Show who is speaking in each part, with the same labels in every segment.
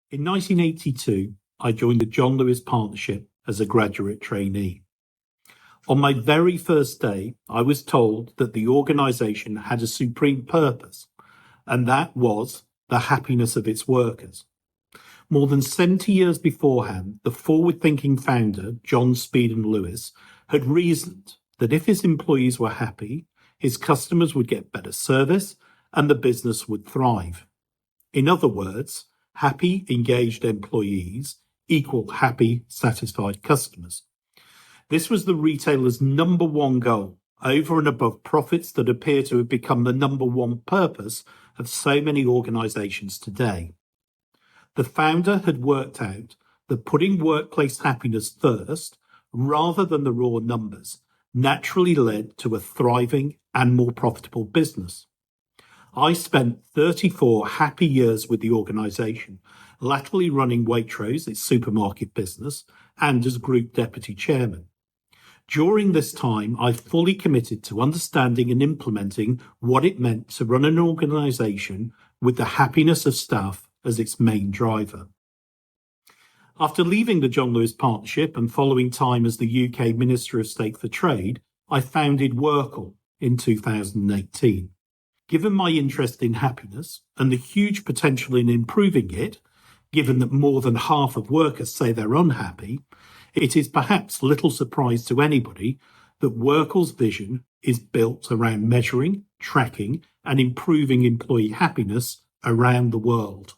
Speaker 1: In 1982, I joined the John Lewis Partnership as a graduate trainee. On my very first day, I was told that the organisation had a supreme purpose, and that was the happiness of its workers. More than 70 years beforehand, the forward-thinking founder, John Speed Lewis, had reasoned that if his employees were happy, his customers would get better service and the business would thrive. In other words, happy, engaged employees equal happy, satisfied customers. This was the retailer's number one goal, over and above profits that appear to have become the number one purpose of so many organisations today. The founder had worked out that putting workplace happiness first, rather than the raw numbers, naturally led to a thriving and more profitable business. I spent 34 happy years with the organisation, latterly running Waitrose, its supermarket business, and as group deputy chairman. During this time, I fully committed to understanding and implementing what it meant to run an organisation with the happiness of staff as its main driver. After leaving the John Lewis Partnership and following time as the UK Minister of State for Trade, I founded WorkL in 2018. Given my interest in happiness and the huge potential in improving it, given that more than half of workers say they're unhappy, it is perhaps little surprise to anybody that WorkL's vision is built around measuring, tracking, and improving employee happiness around the world.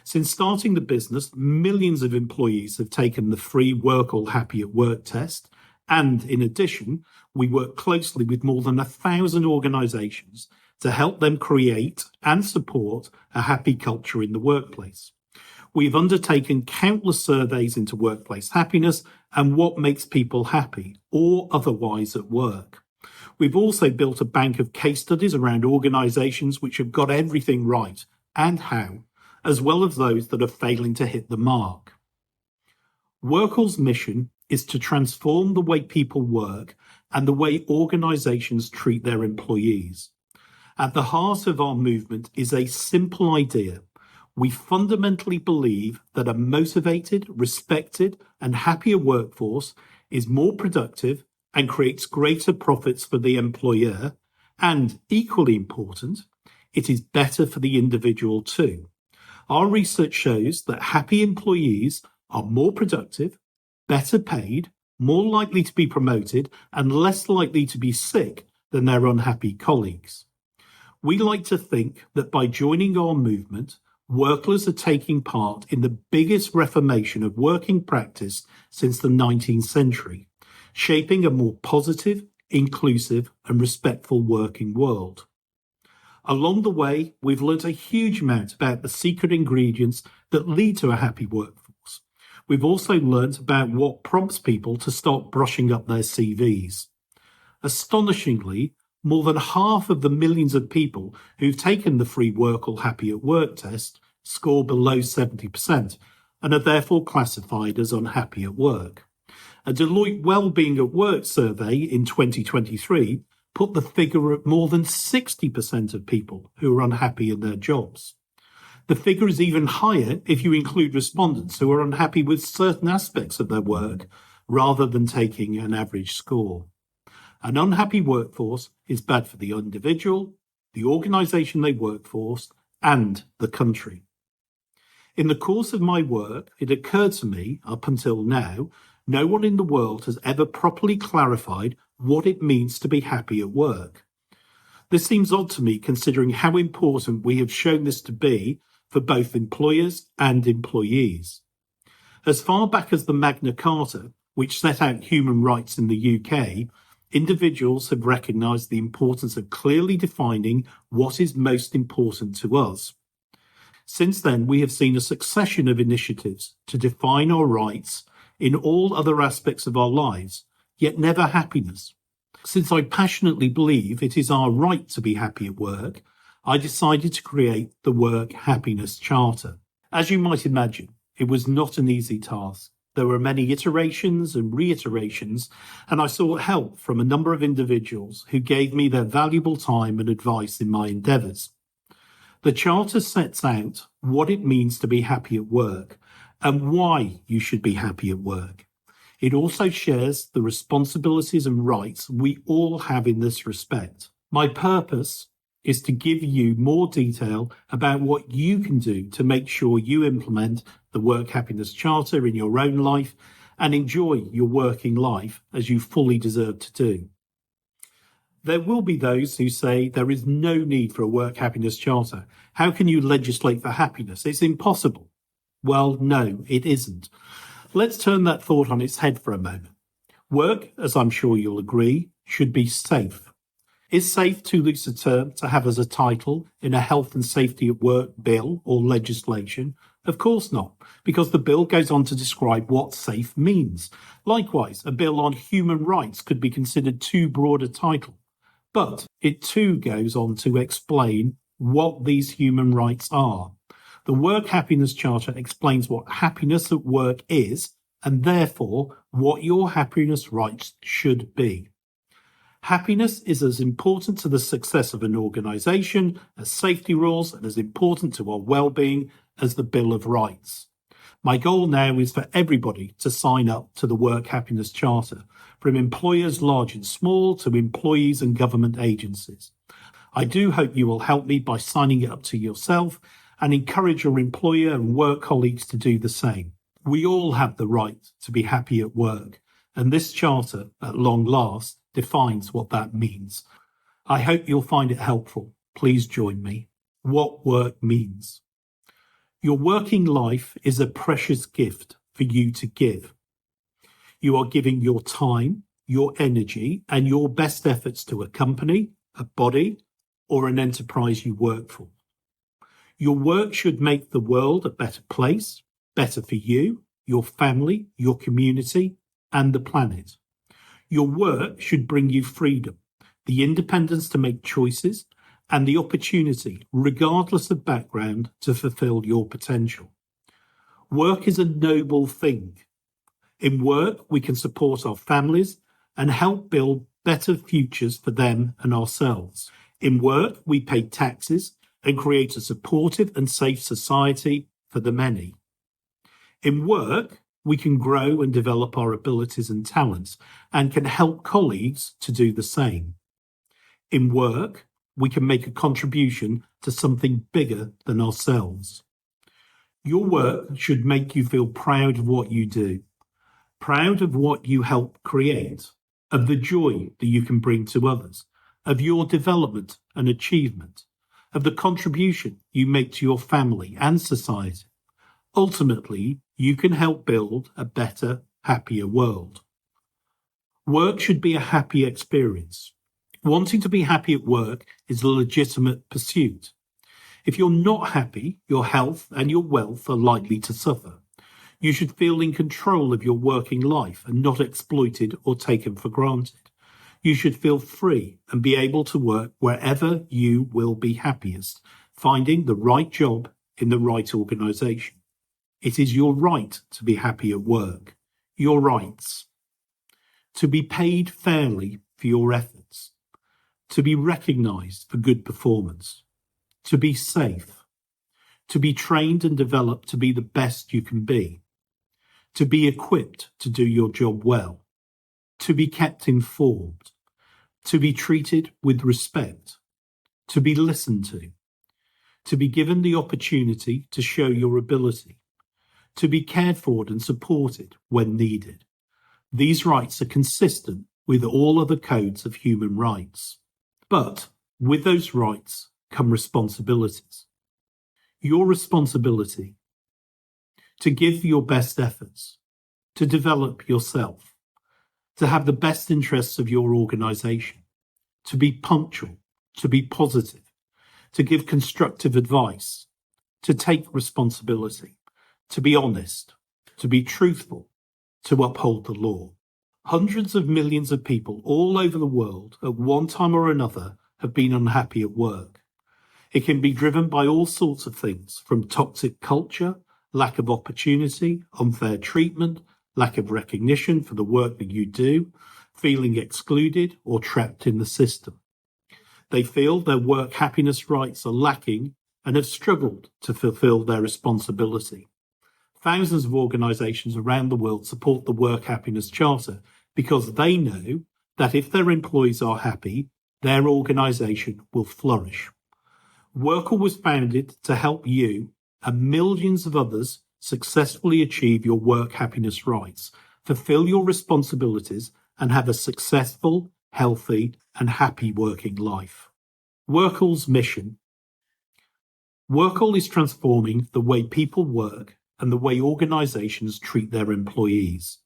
Speaker 1: Since starting the business, millions of employees have taken the free WorkL Happy at Work test, and in addition, we work closely with more than 1,000 organisations to help them create and support a happy culture in the workplace. We've undertaken countless surveys into workplace happiness and what makes people happy or otherwise at work. We've also built a bank of case studies around organisations which have got everything right and how, as well as those that are failing to hit the mark. WorkL's mission is to transform the way people work and the way organisations treat their employees. At the heart of our movement is a simple idea. We fundamentally believe that a motivated, respected, and happier workforce is more productive and creates greater profits for the employer, and equally important, it is better for the individual too. Our research shows that happy employees are more productive, better paid, more likely to be promoted, and less likely to be sick than their unhappy colleagues. We like to think that by joining our movement, workers are taking part in the biggest reformation of working practice since the 19th century, shaping a more positive, inclusive, and respectful working world. Along the way, we've learnt a huge amount about the secret ingredients that lead to a happy workforce. We've also learnt about what prompts people to start brushing up their CVs. Astonishingly, more than half of the millions of people who've taken the free WorkL Happy at Work test score below 70% and are therefore classified as unhappy at work. A Deloitte Wellbeing at Work survey in 2023 put the figure at more than 60% of people who are unhappy in their jobs. The figure is even higher if you include respondents who are unhappy with certain aspects of their work rather than taking an average score. An unhappy workforce is bad for the individual, the organisation they work for, and the country. In the course of my work, it occurred to me, up until now, no one in the world has ever properly clarified what it means to be happy at work. This seems odd to me considering how important we have shown this to be for both employers and employees. As far back as the Magna Carta, which set out human rights in the UK, individuals have recognised the importance of clearly defining what is most important to us. Since then, we have seen a succession of initiatives to define our rights in all other aspects of our lives, yet never happiness. Since I passionately believe it is our right to be happy at work, I decided to create the Work Happiness Charter. As you might imagine, it was not an easy task. There were many iterations and reiterations, and I sought help from a number of individuals who gave me their valuable time and advice in my endeavours. The Charter sets out what it means to be happy at work and why you should be happy at work. It also shares the responsibilities and rights we all have in this respect. My purpose is to give you more detail about what you can do to make sure you implement the Work Happiness Charter in your own life and enjoy your working life as you fully deserve to do. There will be those who say there is no need for a Work Happiness Charter. How can you legislate for happiness? It's impossible. Well, no, it isn't. Let's turn that thought on its head for a moment. Work, as I'm sure you'll agree, should be safe. Is safe too loose a term to have as a title in a health and safety at work bill or legislation? Of course not, because the bill goes on to describe what safe means. Likewise, a bill on human rights could be considered too broad a title, but it too goes on to explain what these human rights are. The Work Happiness Charter explains what happiness at work is, and therefore what your happiness rights should be. Happiness is as important to the success of an organisation as safety rules and as important to our well-being as the Bill of Rights. My goal now is for everybody to sign up to the Work Happiness Charter, from employers large and small to employees and government agencies. I do hope you will help me by signing it up to yourself and encourage your employer and work colleagues to do the same. We all have the right to be happy at work, and this charter, at long last, defines what that means. I hope you'll find it helpful. Please join me. What work means. Your working life is a precious gift for you to give. You are giving your time, your energy, and your best efforts to a company, a body, or an enterprise you work for. Your work should make the world a better place, better for you, your family, your community, and the planet. Your work should bring you freedom, the independence to make choices, and the opportunity, regardless of background, to fulfill your potential. Work is a noble thing. In work, we can support our families and help build better futures for them and ourselves. In work, we pay taxes and create a supportive and safe society for the many. In work, we can grow and develop our abilities and talents and can help colleagues to do the same. In work, we can make a contribution to something bigger than ourselves. Your work should make you feel proud of what you do, proud of what you help create, of the joy that you can bring to others, of your development and achievement, of the contribution you make to your family and society. Ultimately, you can help build a better, happier world. Work should be a happy experience. Wanting to be happy at work is a legitimate pursuit. If you're not happy, your health and your wealth are likely to suffer. You should feel in control of your working life and not exploited or taken for granted. You should feel free and be able to work wherever you will be happiest, finding the right job in the right organisation. It is your right to be happy at work. Your rights. To be paid fairly for your efforts. To be recognised for good performance. To be safe. To be trained and developed to be the best you can be. To be equipped to do your job well. To be kept informed. To be treated with respect. To be listened to. To be given the opportunity to show your ability. To be cared for and supported when needed. These rights are consistent with all other codes of human rights. But with those rights come responsibilities. Your responsibility to give your best efforts, to develop yourself, to have the best interests of your organisation, to be punctual, to be positive, to give constructive advice, to take responsibility, to be honest, to be truthful, to uphold the law. Hundreds of millions of people all over the world at one time or another have been unhappy at work. It can be driven by all sorts of things, from toxic culture, lack of opportunity, unfair treatment, lack of recognition for the work that you do, feeling excluded or trapped in the system. They feel their work happiness rights are lacking and have struggled to fulfill their responsibility. Thousands of organisations around the world support the Work Happiness Charter because they know that if their employees are happy, their organisation will flourish. WorkL was founded to help you and millions of others successfully achieve your work happiness rights, fulfill your responsibilities, and have a successful, healthy, and happy working life. WorkL's mission. WorkL is transforming the way people work and the way organisations treat their employees.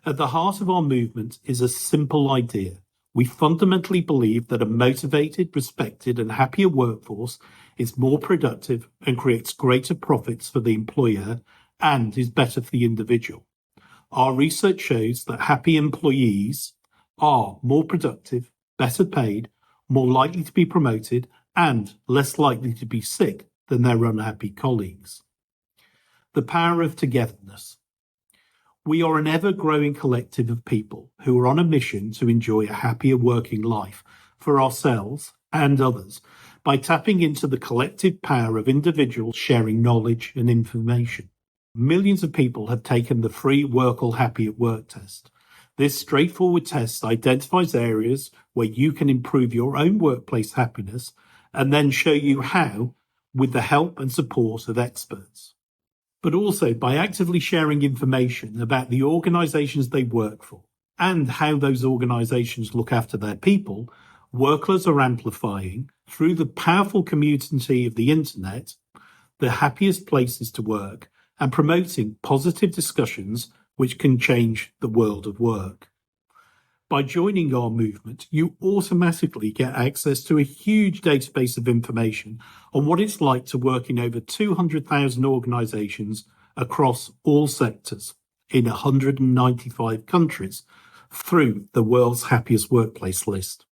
Speaker 1: At the heart of our movement is a simple idea. We fundamentally believe that a motivated, respected, and happier workforce is more productive and creates greater profits for the employer and is better for the individual. Our research shows that happy employees are more productive, better paid, more likely to be promoted, and less likely to be sick than their unhappy colleagues. The power of togetherness. We are an ever-growing collective of people who are on a mission to enjoy a happier working life for ourselves and others by tapping into the collective power of individuals sharing knowledge and information. Millions of people have taken the free WorkL Happy at Work test. This straightforward test identifies areas where you can improve your own workplace happiness and then show you how with the help and support of experts. But also by actively sharing information about the organisations they work for and how those organisations look after their people, workers are amplifying, through the powerful community of the internet, the happiest places to work and promoting positive discussions which can change the world of work. By joining our movement, you automatically get access to a huge database of information on what it's like to work in over 200,000 organisations across all sectors in 195 countries through the world's happiest workplace list.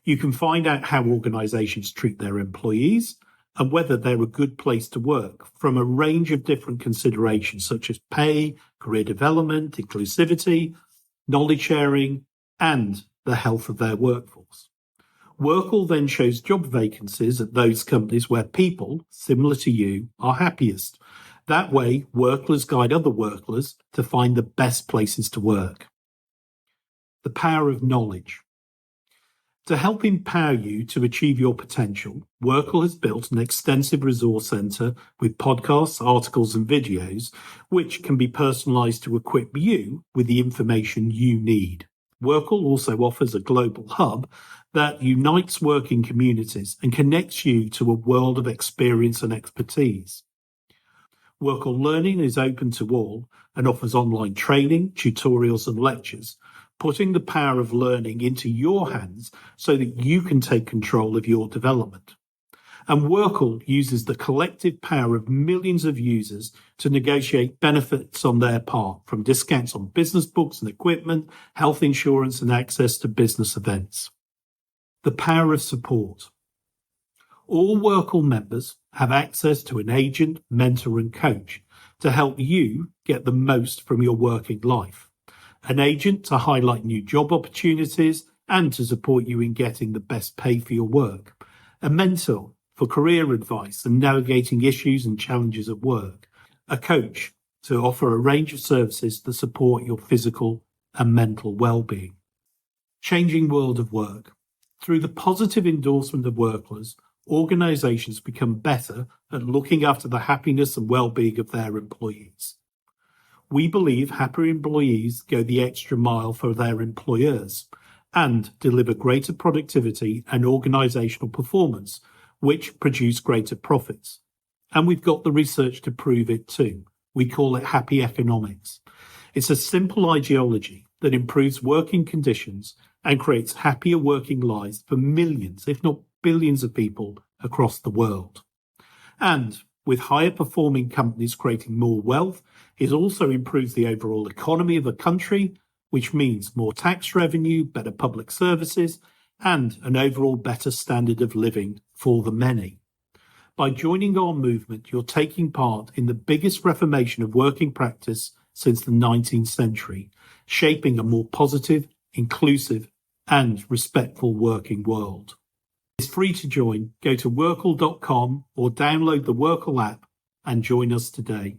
Speaker 1: You can find out how organisations treat their employees and whether they're a good place to work from a range of different considerations such as pay, career development, inclusivity, knowledge sharing, and the health of their workforce. WorkL then shows job vacancies at those companies where people, similar to you, are happiest. That way, workers guide other workers to find the best places to work. The power of knowledge. To help empower you to achieve your potential, WorkL has built an extensive resource centre with podcasts, articles and videos, which can be personalised to equip you with the information you need. WorkL also offers a global hub that unites working communities and connects you to a world of experience and expertise. WorkL Learning is open to all and offers online training, tutorials and lectures, putting the power of learning into your hands so that you can take control of your development. And WorkL uses the collective power of millions of users to negotiate benefits on their part, from discounts on business books and equipment, health insurance, and access to business events. The power of support. All WorkL members have access to an agent, mentor, and coach to help you get the most from your working life. An agent to highlight new job opportunities and to support you in getting the best pay for your work. A mentor for career advice and navigating issues and challenges at work. A coach to offer a range of services to support your physical and mental well-being. Changing world of work. Through the positive endorsement of workers, organisations become better at looking after the happiness and well-being of their employees. We believe happy employees go the extra mile for their employers and deliver greater productivity and organisational performance, which produce greater profits. And we've got the research to prove it too. We call it happy economics. It's a simple ideology that improves working conditions and creates happier working lives for millions, if not billions of people across the world. And with higher performing companies creating more wealth, it also improves the overall economy of a country, which means more tax revenue, better public services, and an overall better standard of living for the many. By joining our movement, you're taking part in the biggest reformation of working practice since the 19th century, shaping a more positive, inclusive, and respectful working world. This free to join. Go to workl.com or download the WorkL app and join us today.